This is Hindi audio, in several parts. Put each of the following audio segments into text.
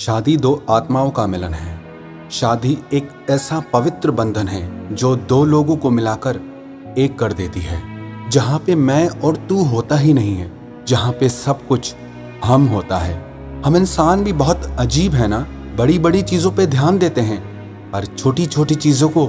शादी दो आत्माओं का मिलन है। शादी एक ऐसा पवित्र बंधन है जो दो लोगों को मिलाकर एक कर देती है, जहाँ पे मैं और तू होता ही नहीं है, जहाँ पे सब कुछ हम होता है। हम इंसान भी बहुत अजीब है ना, बड़ी बड़ी चीज़ों पे ध्यान देते हैं पर छोटी छोटी चीज़ों को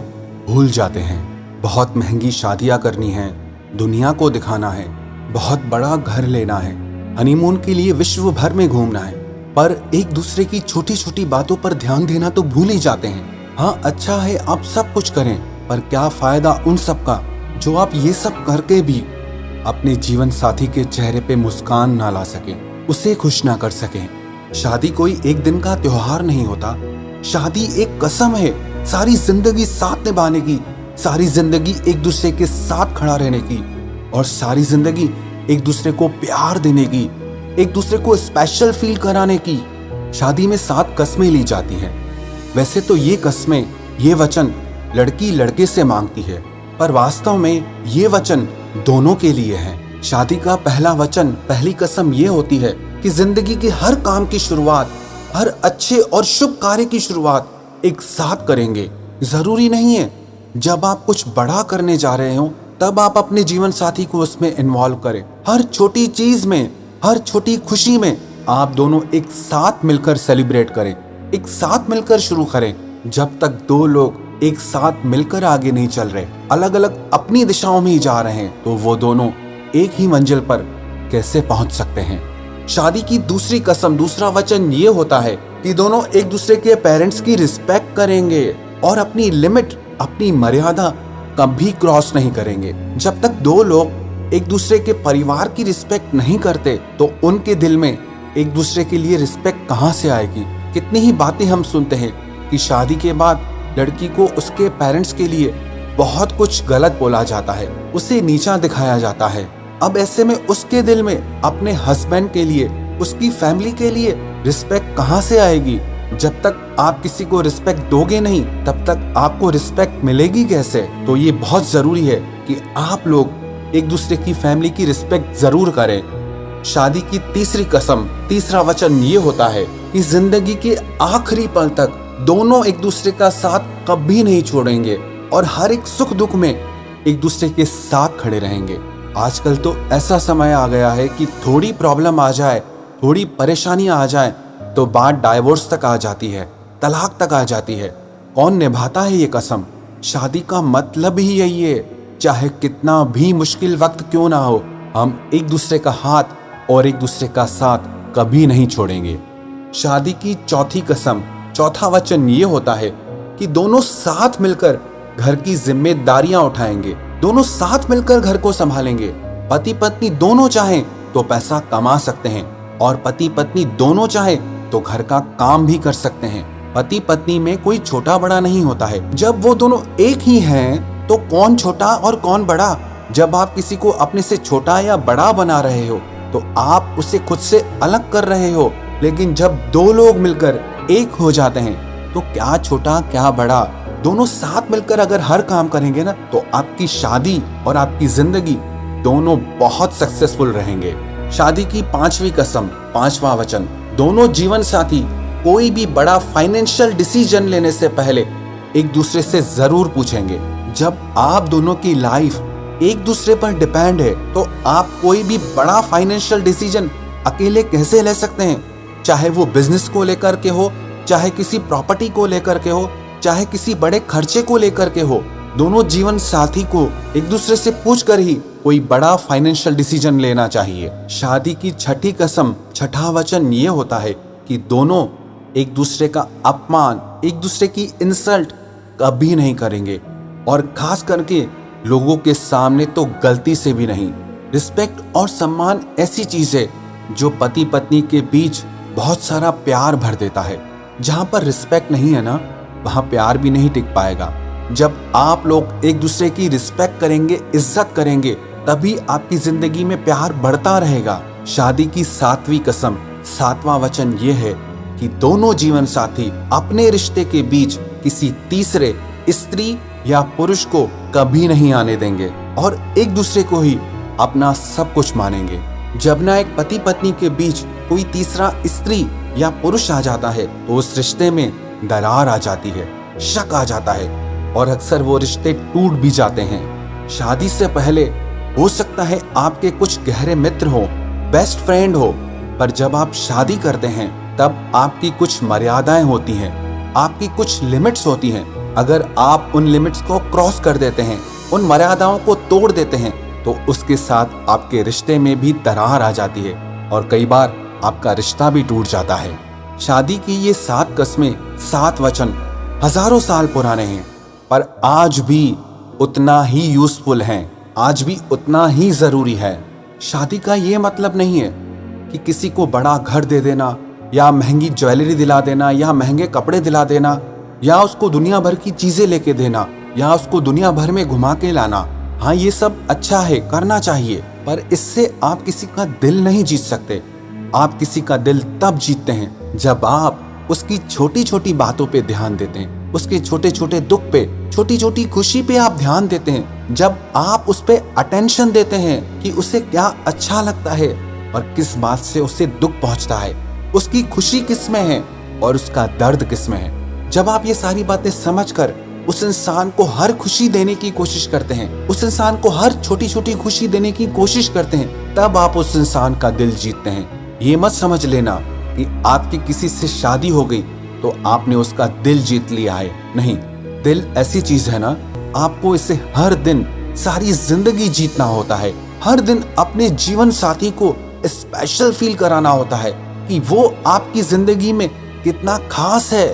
भूल जाते हैं। बहुत महंगी शादियाँ करनी है, दुनिया को दिखाना है, बहुत बड़ा घर लेना है, हनीमून के लिए विश्व भर में घूमना है, पर एक दूसरे की छोटी छोटी बातों पर ध्यान देना तो भूल ही जाते हैं। हाँ, अच्छा है आप सब कुछ करें, पर क्या फायदा उन सब का जो आप ये सब करके भी अपने जीवन साथी के चेहरे पे मुस्कान ना ला सके, उसे खुश ना कर सके। शादी कोई एक दिन का त्योहार नहीं होता। शादी एक कसम है, सारी जिंदगी साथ निभाने की, सारी जिंदगी एक दूसरे के साथ खड़ा रहने की, और सारी जिंदगी एक दूसरे को प्यार देने की, एक दूसरे को स्पेशल फील कराने की। शादी में 7 कस्में ली जाती हैं। वैसे तो ये कस्में, ये वचन लड़की लड़के से मांगती है, पर वास्तव में ये वचन दोनों के लिए है। शादी का पहला वचन, पहली कसम ये होती है कि जिंदगी के हर काम की शुरुआत, हर अच्छे और शुभ कार्य की शुरुआत एक साथ करेंगे। जरूरी नहीं है जब आप कुछ बड़ा करने जा रहे हो तब आप अपने जीवन साथी को उसमें इन्वॉल्व करें। हर छोटी चीज में, हर छोटी खुशी में आप दोनों एक साथ मिलकर सेलिब्रेट करें, एक साथ मिलकर शुरू करें। जब तक दो लोग एक साथ मिलकर आगे नहीं चल रहे, अलग अलग अपनी दिशाओं में ही जा रहे हैं, तो वो दोनों एक ही मंजिल पर कैसे पहुंच सकते हैं। शादी की दूसरी कसम, दूसरा वचन ये होता है कि दोनों एक दूसरे के पेरेंट्स की रिस्पेक्ट करेंगे और अपनी लिमिट, अपनी मर्यादा कभी क्रॉस नहीं करेंगे। जब तक दो लोग एक दूसरे के परिवार की रिस्पेक्ट नहीं करते तो उनके दिल में एक दूसरे के लिए रिस्पेक्ट कहाँ से आएगी। कितनी ही बातें हम सुनते हैं कि शादी के बाद लड़की को उसके पेरेंट्स के लिए बहुत कुछ गलत बोला जाता है, उसे नीचा दिखाया जाता है। अब ऐसे में उसके दिल में अपने हस्बैंड के लिए, उसकी फैमिली के लिए रिस्पेक्ट कहाँ से आएगी। जब तक आप किसी को रिस्पेक्ट दोगे नहीं, तब तक आपको रिस्पेक्ट मिलेगी कैसे। तो ये बहुत जरूरी है कि आप लोग एक दूसरे की फैमिली की रिस्पेक्ट जरूर करें। शादी की तीसरी कसम, तीसरा वचन ये होता है कि जिंदगी के आखिरी पल तक दोनों एक दूसरे का साथ कभी नहीं छोड़ेंगे और हर एक सुख दुख में एक दूसरे के साथ खड़े रहेंगे। आजकल तो ऐसा समय आ गया है कि थोड़ी प्रॉब्लम आ जाए, थोड़ी परेशानियां आ जाए तो बात डाइवोर्स तक आ जाती है, तलाक तक आ जाती है। कौन निभाता है ये कसम। शादी का मतलब ही यही है, चाहे कितना भी मुश्किल वक्त क्यों ना हो, हम एक दूसरे का हाथ और एक दूसरे का साथ कभी नहीं छोड़ेंगे। शादी की चौथी कसम, चौथा वचन ये होता है कि दोनों साथ मिलकर घर की जिम्मेदारियां उठाएंगे, दोनों साथ मिलकर घर को संभालेंगे। पति पत्नी दोनों चाहें तो पैसा कमा सकते हैं और पति पत्नी दोनों चाहें तो घर का काम भी कर सकते हैं। पति पत्नी में कोई छोटा बड़ा नहीं होता है। जब वो दोनों एक ही हैं तो कौन छोटा और कौन बड़ा। जब आप किसी को अपने से छोटा या बड़ा बना रहे हो तो आप उसे खुद से अलग कर रहे हो, लेकिन जब दो लोग मिलकर एक हो जाते हैं तो क्या छोटा क्या बड़ा, दोनों साथ मिलकर अगर हर काम करेंगे ना तो आपकी शादी और आपकी जिंदगी दोनों बहुत सक्सेसफुल रहेंगे। शादी की पांचवी कसम, पांचवा वचन, दोनों जीवन साथी कोई भी बड़ा फाइनेंशियल डिसीजन लेने से पहले एक दूसरे से जरूर पूछेंगे। जब आप दोनों की लाइफ एक दूसरे पर डिपेंड है तो आप कोई भी बड़ा फाइनेंशियल डिसीजन अकेले कैसे ले सकते हैं। चाहे वो बिजनेस को लेकर के हो, चाहे किसी प्रॉपर्टी को लेकर के हो, चाहे किसी बड़े खर्चे को लेकर के हो, दोनों जीवन साथी को एक दूसरे से पूछकर ही कोई बड़ा फाइनेंशियल डिसीजन लेना चाहिए। शादी की छठी कसम, छठा वचन ये होता है कि दोनों एक दूसरे का अपमान, एक दूसरे की इंसल्ट कभी नहीं करेंगे, और खास करके लोगों के सामने तो गलती से भी नहीं। रिस्पेक्ट और सम्मान ऐसी चीज है जो पति पत्नी के बीच बहुत सारा प्यार भर देता है। जहां पर रिस्पेक्ट नहीं है ना, वहां प्यार भी नहीं टिक पाएगा। जब आप लोग एक दूसरे की रिस्पेक्ट करेंगे, इज्जत करेंगे, तभी आपकी जिंदगी में प्यार बढ़ता रहेगा। शादी की सातवीं कसम, सातवां वचन ये है कि दोनों जीवन साथी अपने रिश्ते के बीच किसी तीसरे स्त्री या पुरुष को कभी नहीं आने देंगे और एक दूसरे को ही अपना सब कुछ मानेंगे। जब ना एक पति पत्नी के बीच कोई तीसरा स्त्री या पुरुष आ जाता है तो उस रिश्ते में दरार आ जाती है, शक आ जाता है और अक्सर वो रिश्ते टूट भी जाते हैं। शादी से पहले हो सकता है आपके कुछ गहरे मित्र हो, बेस्ट फ्रेंड हो, पर जब आप शादी करते हैं तब आपकी कुछ मर्यादाएं होती हैं, आपकी कुछ लिमिट्स होती हैं। अगर आप उन लिमिट्स को क्रॉस कर देते हैं, उन मर्यादाओं को तोड़ देते हैं, तो उसके साथ आपके रिश्ते में भी दरार आ जाती है और कई बार आपका रिश्ता भी टूट जाता है। शादी की ये 7 कस्में, 7 वचन हजारों साल पुराने हैं, पर आज भी उतना ही यूजफुल हैं, आज भी उतना ही जरूरी है। शादी का ये मतलब नहीं है कि किसी को बड़ा घर दे देना या महंगी ज्वेलरी दिला देना या महंगे कपड़े दिला देना या उसको दुनिया भर की चीजें लेके देना या उसको दुनिया भर में घुमा के लाना। हाँ, ये सब अच्छा है, करना चाहिए, पर इससे आप किसी का दिल नहीं जीत सकते। आप किसी का दिल तब जीतते हैं जब आप उसकी छोटी छोटी बातों पे ध्यान देते हैं, उसके छोटे छोटे दुख पे, छोटी छोटी खुशी पे आप ध्यान देते हैं, जब आप उस पे अटेंशन देते हैं कि उसे क्या अच्छा लगता है और किस बात से उसे दुख पहुंचता है, उसकी खुशी किस में है और उसका दर्द किस में है। जब आप ये सारी बातें समझकर उस इंसान को हर खुशी देने की कोशिश करते हैं, उस इंसान को हर छोटी छोटी खुशी देने की कोशिश करते हैं, तब आप उस इंसान का दिल जीतते हैं। ये मत समझ लेना कि आपकी किसी से शादी हो गई तो आपने उसका दिल जीत लिया है। नहीं, दिल ऐसी चीज है ना, आपको इसे हर दिन सारी जिंदगी जीतना होता है। हर दिन अपने जीवन साथी को स्पेशल फील कराना होता है कि वो आपकी जिंदगी में कितना खास है,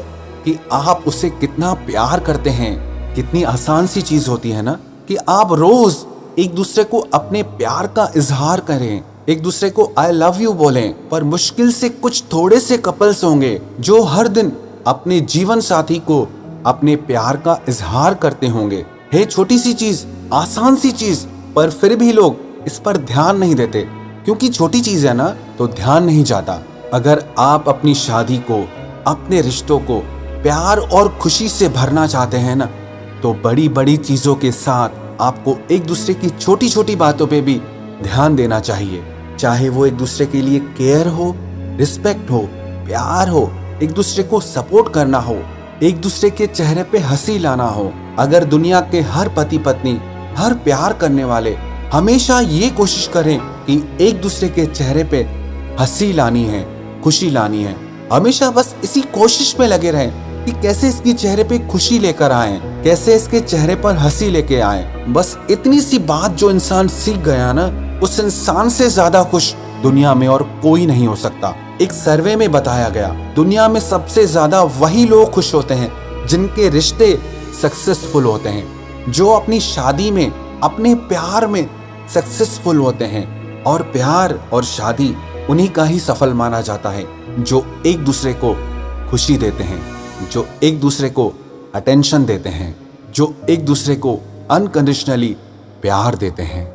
कि आप उसे कितना प्यार करते हैं। कितनी आसान सी चीज होती है ना कि आप रोज एक दूसरे को अपने प्यार का इजहार करें, एक दूसरे को आई लव यू बोलें। पर मुश्किल से कुछ थोड़े से कपल्स होंगे जो हर दिन अपने जीवन साथी को अपने प्यार का इजहार करते होंगे। है छोटी सी चीज, आसान सी चीज, पर फिर भी लोग इस पर ध्यान नहीं देते क्योंकि छोटी चीज है ना, तो ध्यान नहीं जाता। अगर आप अपनी शादी को, अपने रिश्तों को प्यार और खुशी से भरना चाहते हैं ना, तो बड़ी बड़ी चीजों के साथ आपको एक दूसरे की छोटी छोटी बातों पे भी ध्यान देना चाहिए। चाहे वो एक दूसरे के लिए केयर हो, रिस्पेक्ट हो, प्यार हो, एक दूसरे को सपोर्ट करना हो, एक दूसरे के चेहरे पे हंसी लाना हो। अगर दुनिया के हर पति पत्नी, हर प्यार करने वाले हमेशा ये कोशिश करें कि एक दूसरे के चेहरे पे हंसी लानी है, खुशी लानी है, हमेशा बस इसी कोशिश में लगे रहें कि कैसे इसके चेहरे पे खुशी लेकर आए, कैसे इसके चेहरे पर हंसी लेके आए, बस इतनी सी बात जो इंसान सीख गया ना, उस इंसान से ज्यादा खुश दुनिया में और कोई नहीं हो सकता। एक सर्वे में बताया गया, दुनिया में सबसे ज्यादा वही लोग खुश होते हैं जिनके रिश्ते सक्सेसफुल होते हैं, जो अपनी शादी में, अपने प्यार में सक्सेसफुल होते हैं। और प्यार और शादी उन्हीं का ही सफल माना जाता है जो एक दूसरे को खुशी देते हैं, जो एक दूसरे को अटेंशन देते हैं, जो एक दूसरे को अनकंडीशनली प्यार देते हैं।